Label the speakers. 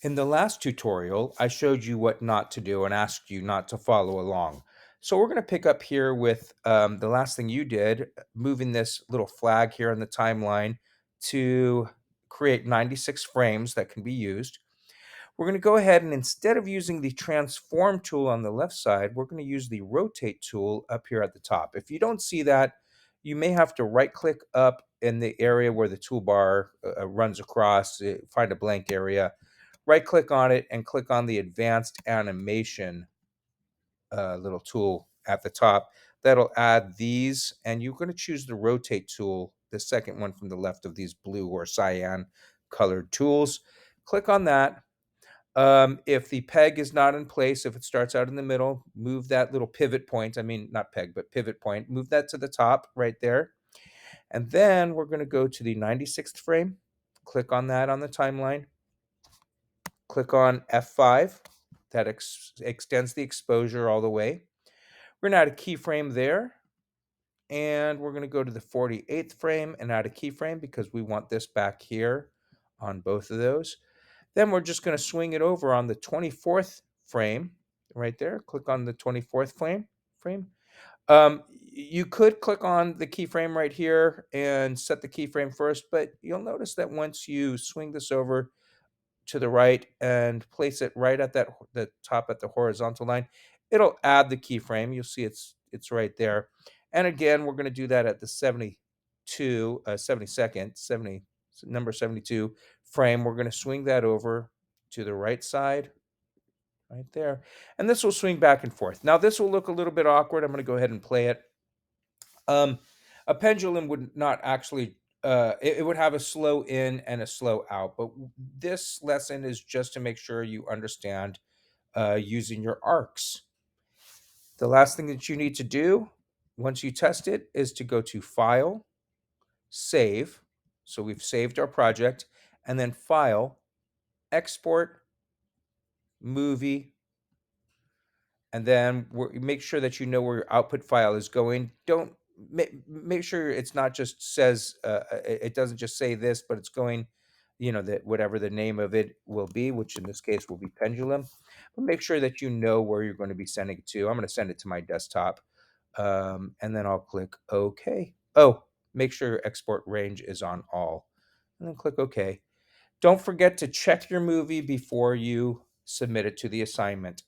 Speaker 1: In the last tutorial, I showed you what not to do and asked you not to follow along. So we're going to pick up here with the last thing you did, moving this little flag here on the timeline to create 96 frames that can be used. We're going to go ahead and instead of using the transform tool on the left side, we're going to use the rotate tool up here at the top. If you don't see that, you may have to right click up in the area where the toolbar runs across, find a blank area, right click on it and click on the advanced animation little tool at the top. That'll add these, and you're going to choose the rotate tool, the second one from the left of these blue or cyan colored tools. Click on that. If the peg is not in place, if it starts out in the middle, move that little pivot point. I mean, not peg, but pivot point. Move that to the top right there. And then we're going to go to the 96th frame. Click on that on the timeline. Click on F5. That extends the exposure all the way. We're going to add a keyframe there. And we're going to go to the 48th frame and add a keyframe because we want this back here on both of those. Then we're just going to swing it over on the 24th frame right there. Click on the 24th frame. You could click on the keyframe right here and set the keyframe first, but you'll notice that once you swing this over to the right and place it right at the top at the horizontal line, it'll add the keyframe. You'll see it's right there. And again, we're going to do that at the 72nd, number 72 frame. We're going to swing that over to the right side right there. And this will swing back and forth. Now this will look a little bit awkward. I'm going to go ahead and play it. Um, a pendulum would not actually it would have a slow in and a slow out, but this lesson is just to make sure you understand using your arcs. The last thing that you need to do once you test it is to go to File, Save. So we've saved our project, and then File, Export, Movie, and then make sure that you know where your output file is going. Don't make sure it's not just says it doesn't just say this, but it's going, that whatever the name of it will be, which in this case will be Pendulum. But make sure that you know where you're going to be sending it to. I'm going to send it to my desktop, and then I'll click OK. Oh, make sure your export range is on all, and then click OK. Don't forget to check your movie before you submit it to the assignment.